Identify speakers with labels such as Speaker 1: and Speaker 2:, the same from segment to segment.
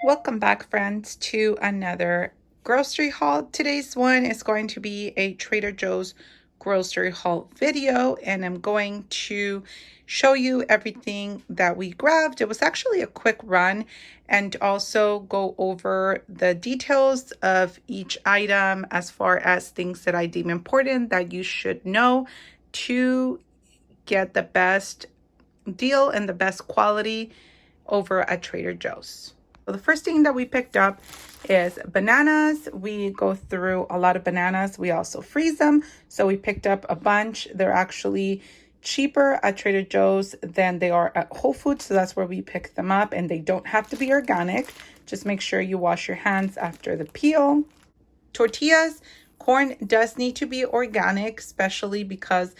Speaker 1: Welcome back, friends, to another grocery haul. Today's one is going to be a Trader Joe's grocery haul video, and I'm going to show you everything that we grabbed. It was actually a quick run, and also go over the details of each item as far as things that I deem important that you should know to get the best deal and the best quality over at Trader Joe's. So the first thing that we picked up is bananas. We go through a lot of bananas. We also freeze them. So we picked up a bunch. They're actually cheaper at Trader Joe's than they are at Whole Foods. So that's where we pick them up, and they don't have to be organic. Just make sure you wash your hands after the peel. Tortillas. Corn does need to be organic, especially because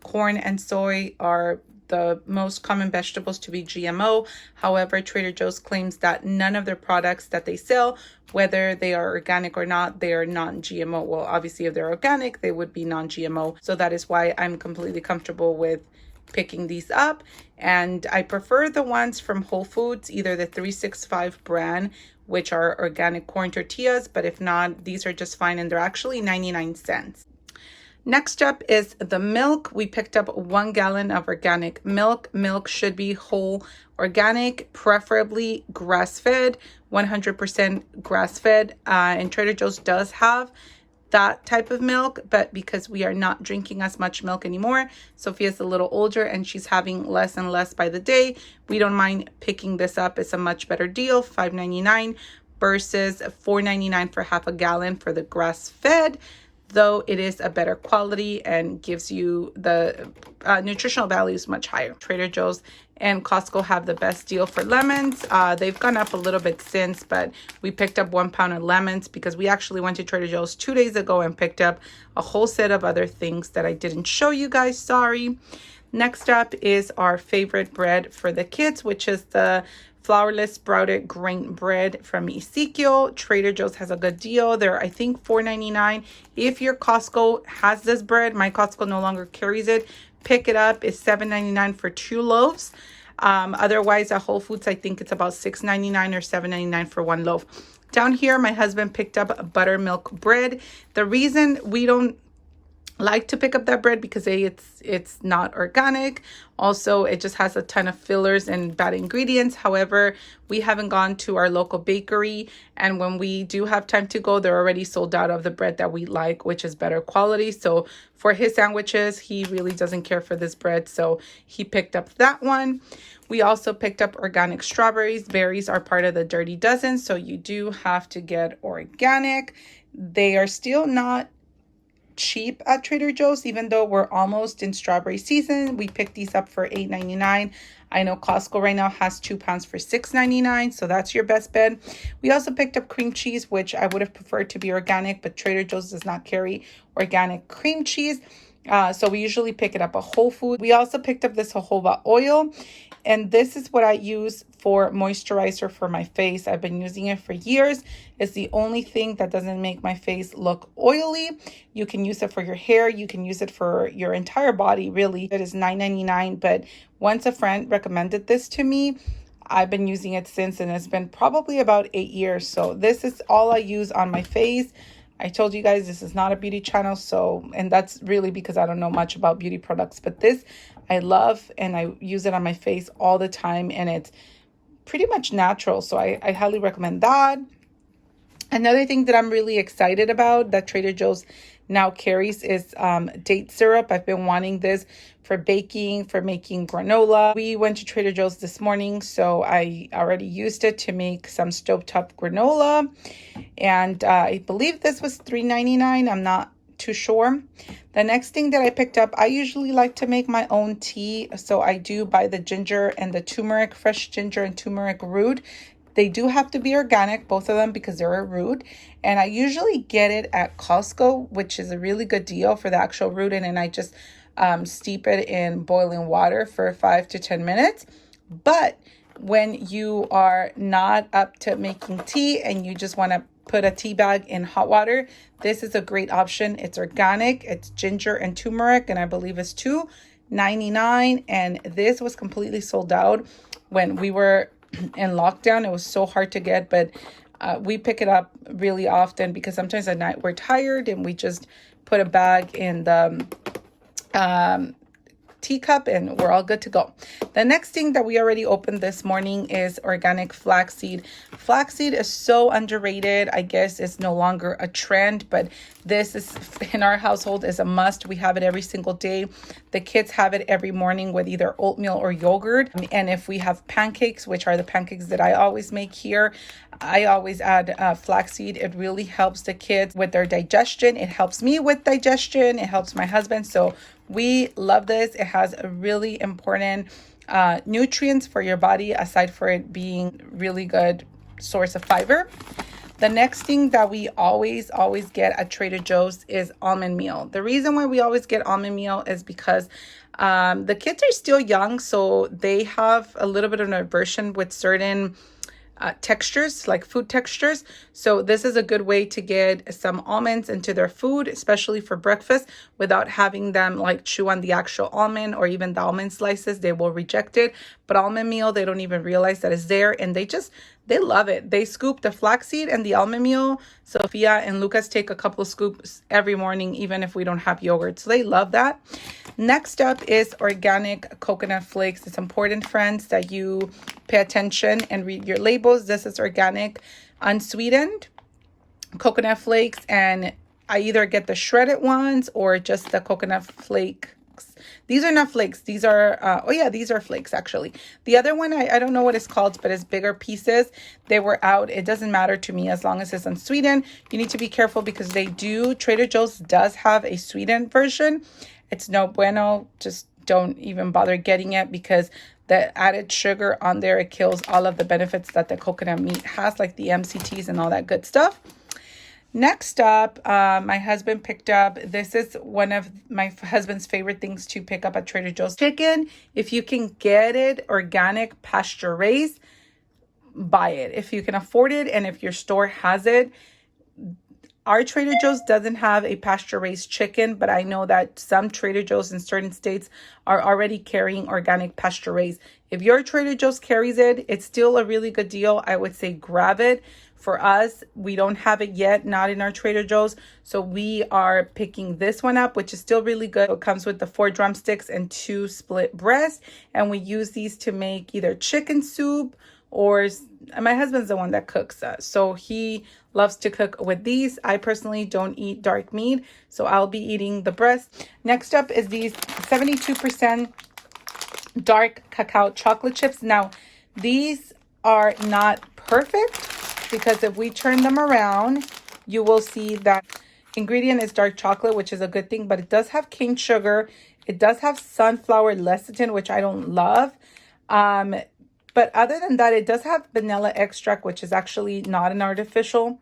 Speaker 1: corn and soy are the most common vegetables to be GMO. However, Trader Joe's claims that none of their products that they sell, whether they are organic or not, they are non-GMO. Well, obviously, if they're organic, they would be non-GMO. So that is why I'm completely comfortable with picking these up. And I prefer the ones from Whole Foods, either the 365 brand, which are organic corn tortillas, but if not, these are just fine, and they're actually 99 cents. Next up is the milk. We picked up 1 gallon of organic milk. Milk should be whole organic, preferably grass-fed, 100% grass-fed. And Trader Joe's does have that type of milk, but because we are not drinking as much milk anymore, Sophia's a little older and she's having less and less by the day, we don't mind picking this up. It's a much better deal, $5.99 versus $4.99 for half a gallon for the grass-fed, though it is a better quality and gives you the nutritional value is much higher. Trader Joe's and Costco have the best deal for lemons. They've gone up a little bit since, but we picked up 1 pound of lemons because we actually went to Trader Joe's 2 days ago and picked up a whole set of other things that I didn't show you guys, sorry. Next up is our favorite bread for the kids, which is the flourless sprouted grain bread from Ezekiel. Trader Joe's has a good deal. They're, I think, $4.99. If your Costco has this bread, my Costco no longer carries it, pick it up. It's $7.99 for 2 loaves. Otherwise, at Whole Foods, I think it's about $6.99 or $7.99 for 1 loaf. Down here, my husband picked up buttermilk bread. The reason we don't like to pick up that bread because it's not organic. Also, it just has a ton of fillers and bad ingredients. However, we haven't gone to our local bakery, and when we do have time to go, they're already sold out of the bread that we like, which is better quality. So for his sandwiches, he really doesn't care for this bread, so he picked up that one. We also picked up organic strawberries. Berries are part of the Dirty Dozen, so you do have to get organic. They are still not cheap at Trader Joe's, even though we're almost in strawberry season. We picked these up for $8.99. I know Costco right now has 2 pounds for $6.99, so that's your best bet. We also picked up cream cheese, which I would have preferred to be organic, but Trader Joe's does not carry organic cream cheese. So we usually pick it up at Whole Foods. We also picked up this jojoba oil, and this is what I use for moisturizer for my face. I've been using it for years. It's the only thing that doesn't make my face look oily. You can use it for your hair. You can use it for your entire body, really. It is $9.99, but once a friend recommended this to me, I've been using it since, and it's been probably about 8 years. So this is all I use on my face. I told you guys this is not a beauty channel, so, and that's really because I don't know much about beauty products, but this I love, and I use it on my face all the time, and it's pretty much natural, so I highly recommend that. Another thing that I'm really excited about that Trader Joe's now carries is date syrup. I've been wanting this for baking, for making granola. We went to Trader Joe's this morning, so I already used it to make some stovetop granola. And I believe this was $3.99. I'm not too sure. The next thing that I picked up, I usually like to make my own tea. So I do buy the ginger and the turmeric, fresh ginger and turmeric root. They do have to be organic, both of them, because they're a root. And I usually get it at Costco, which is a really good deal for the actual root. And then I just steep it in boiling water for 5 to 10 minutes. But when you are not up to making tea and you just want to put a tea bag in hot water, this is a great option. It's organic. It's ginger and turmeric, and I believe it's $2.99. And this was completely sold out when we were in lockdown. It was so hard to get, but we pick it up really often because sometimes at night we're tired and we just put a bag in the teacup and we're all good to go. The next thing that we already opened this morning is organic flaxseed. Flaxseed is so underrated. I guess it's no longer a trend, but this is in our household is a must. We have it every single day. The kids have it every morning with either oatmeal or yogurt. And if we have pancakes, which are the pancakes that I always make here, I always add flaxseed. It really helps the kids with their digestion. It helps me with digestion. It helps my husband. So we love this. It has a really important nutrients for your body, aside for it being really good source of fiber. The next thing that we always get at Trader Joe's is almond meal. The reason why we always get almond meal is because the kids are still young, so they have a little bit of an aversion with certain textures, like food textures. So this is a good way to get some almonds into their food, especially for breakfast, without having them like chew on the actual almond or even the almond slices. They will reject it. But almond meal, they don't even realize that it's there, and they love it. They scoop the flaxseed and the almond meal. Sophia and Lucas take a couple of scoops every morning, even if we don't have yogurt. So they love that. Next up is organic coconut flakes. It's important, friends, that you pay attention and read your labels. This is organic, unsweetened coconut flakes, and I either get the shredded ones or just the coconut flakes. These are not flakes. These are, these are flakes, actually. The other one, I don't know what it's called, but it's bigger pieces. They were out. It doesn't matter to me as long as it's unsweetened. You need to be careful because Trader Joe's does have a sweetened version. It's no bueno. Just don't even bother getting it because the added sugar on there, it kills all of the benefits that the coconut meat has, like the MCTs and all that good stuff. Next up, my husband picked up, this is one of my husband's favorite things to pick up at Trader Joe's. Chicken. If you can get it organic, pasture raised, buy it. If you can afford it and if your store has it. Our Trader Joe's doesn't have a pasture-raised chicken, but I know that some Trader Joe's in certain states are already carrying organic pasture-raised. If your Trader Joe's carries it, it's still a really good deal. I would say grab it. For us, we don't have it yet, not in our Trader Joe's. So we are picking this one up, which is still really good. It comes with the 4 drumsticks and 2 split breasts. And we use these to make either chicken soup or my husband's the one that cooks so he loves to cook with these. I personally don't eat dark meat, so I'll be eating the breast. Next up is these 72% dark cacao chocolate chips. Now, these are not perfect because if we turn them around, you will see that ingredient is dark chocolate, which is a good thing, but it does have cane sugar. It does have sunflower lecithin, which I don't love. But other than that, it does have vanilla extract, which is actually not an artificial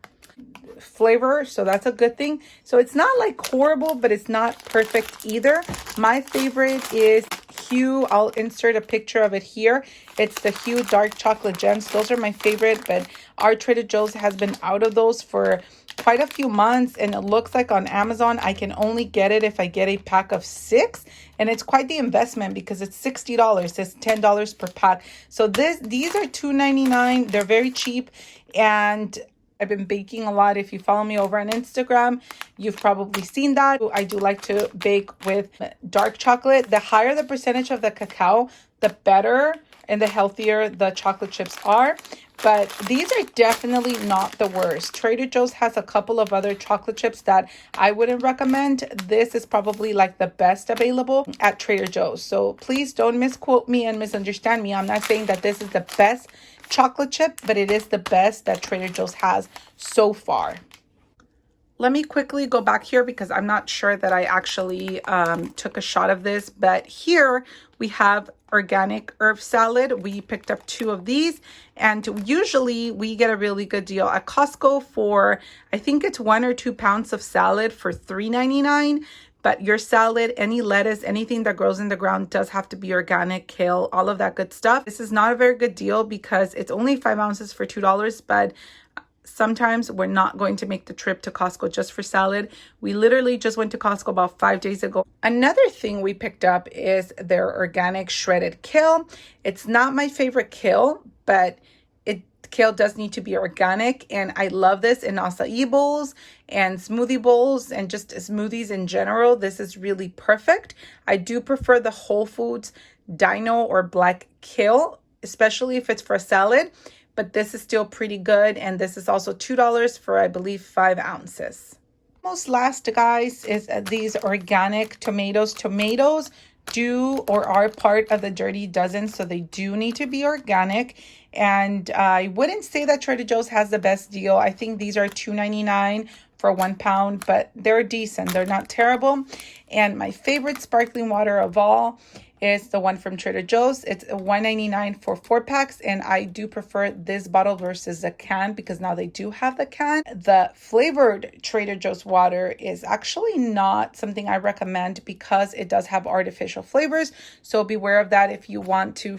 Speaker 1: flavor. So that's a good thing. So it's not like horrible, but it's not perfect either. My favorite is Hue. I'll insert a picture of it here. It's the Hue Dark Chocolate Gems. Those are my favorite, but our Trader Joe's has been out of those for quite a few months, and it looks like on Amazon I can only get it if I get a pack of 6, and it's quite the investment because it's $60. It's $10 per pack. So these are $2.99. They're very cheap, and I've been baking a lot. If you follow me over on Instagram, you've probably seen that. I do like to bake with dark chocolate. The higher the percentage of the cacao, the better and the healthier the chocolate chips are. But these are definitely not the worst. Trader Joe's has a couple of other chocolate chips that I wouldn't recommend. This is probably like the best available at Trader Joe's. So please don't misquote me and misunderstand me. I'm not saying that this is the best chocolate chip, but it is the best that Trader Joe's has so far. Let me quickly go back here because I'm not sure that I actually took a shot of this, but here we have organic herb salad. We picked up 2 of these, and usually we get a really good deal at Costco for, I think it's 1 or 2 pounds of salad for $3.99. But your salad, any lettuce, anything that grows in the ground does have to be organic, kale, all of that good stuff. This is not a very good deal because it's only 5 ounces for $2, but sometimes we're not going to make the trip to Costco just for salad. We literally just went to Costco about 5 days ago. Another thing we picked up is their organic shredded kale. It's not my favorite kale, but kale does need to be organic, and I love this in acai bowls and smoothie bowls and just smoothies in general. This is really perfect. I do prefer the Whole Foods Dino or black kale, especially if it's for salad, but this is still pretty good, and this is also $2 for, I believe, 5 ounces. Most last, guys, is these organic tomatoes. Tomatoes do or are part of the Dirty Dozen, so they do need to be organic. And I wouldn't say that Trader Joe's has the best deal. I think these are $2.99 for 1 pound, but they're decent. They're not terrible. And my favorite sparkling water of all is the one from Trader Joe's. It's $1.99 for 4 packs, and I do prefer this bottle versus the can because now they do have the can. The flavored Trader Joe's water is actually not something I recommend because it does have artificial flavors, so beware of that if you want to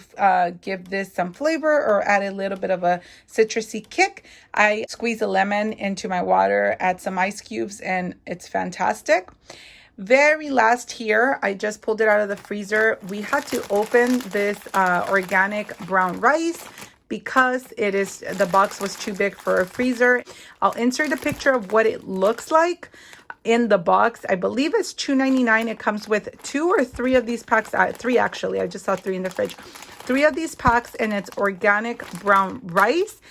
Speaker 1: give this some flavor or add a little bit of a citrusy kick. I squeeze a lemon into my water, add some ice cubes, and it's fantastic. Very last here, I just pulled it out of the freezer. We had to open this organic brown rice because the box was too big for a freezer. I'll insert a picture of what it looks like in the box. I believe it's $2.99. It comes with 2 or 3 of these packs. 3 actually. I just saw 3 in the fridge. 3 of these packs, and it's organic brown rice.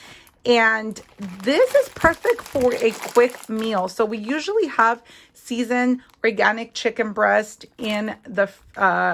Speaker 1: And this is perfect for a quick meal. So we usually have seasoned organic chicken breast in the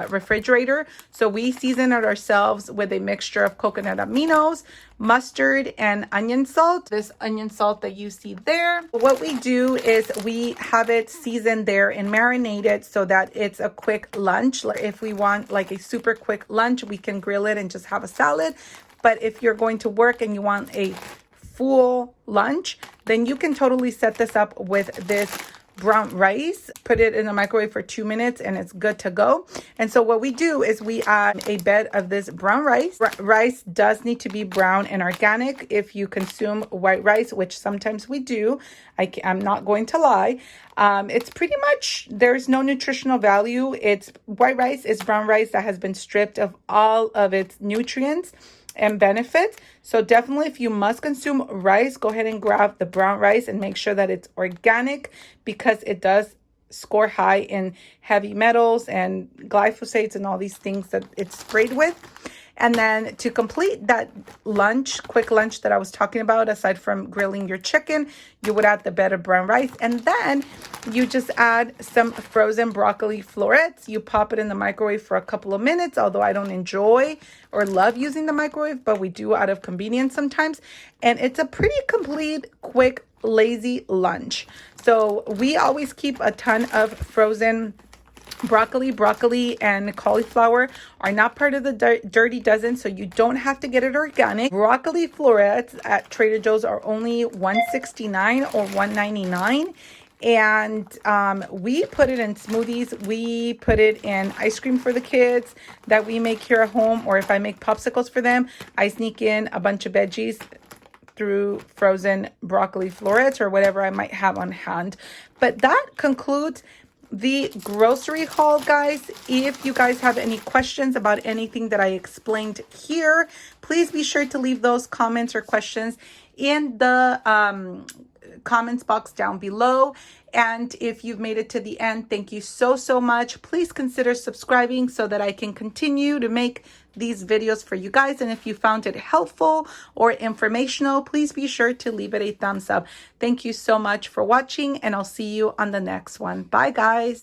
Speaker 1: refrigerator. So we season it ourselves with a mixture of coconut aminos, mustard, and onion salt. This onion salt that you see there. What we do is we have it seasoned there and marinated so that it's a quick lunch. If we want like a super quick lunch, we can grill it and just have a salad. But if you're going to work and you want a full lunch, then you can totally set this up with this brown rice, put it in the microwave for 2 minutes, and it's good to go. And so what we do is we add a bed of this brown rice. Rice does need to be brown and organic. If you consume white rice, which sometimes we do, I'm not going to lie, it's pretty much, there's no nutritional value. It's white rice is brown rice that has been stripped of all of its nutrients and benefits. So definitely, if you must consume rice, go ahead and grab the brown rice and make sure that it's organic because it does score high in heavy metals and glyphosates and all these things that it's sprayed with. And then to complete that lunch, quick lunch that I was talking about, aside from grilling your chicken, you would add the bed of brown rice. And then you just add some frozen broccoli florets. You pop it in the microwave for a couple of minutes, although I don't enjoy or love using the microwave, but we do out of convenience sometimes. And it's a pretty complete, quick, lazy lunch. So we always keep a ton of frozen broccoli and cauliflower are not part of the Dirty Dozen, so you don't have to get it organic. Broccoli florets at Trader Joe's are only $1.69 or $1.99. And we put it in smoothies. We put it in ice cream for the kids that we make here at home, or if I make popsicles for them, I sneak in a bunch of veggies through frozen broccoli florets or whatever I might have on hand. But that concludes the grocery haul, guys. If you guys have any questions about anything that I explained here, please be sure to leave those comments or questions in the comments box down below. And if you've made it to the end, thank you so much. Please consider subscribing so that I can continue to make these videos for you guys. And if you found it helpful or informational, please be sure to leave it a thumbs up. Thank you so much for watching, and I'll see you on the next one. Bye, guys.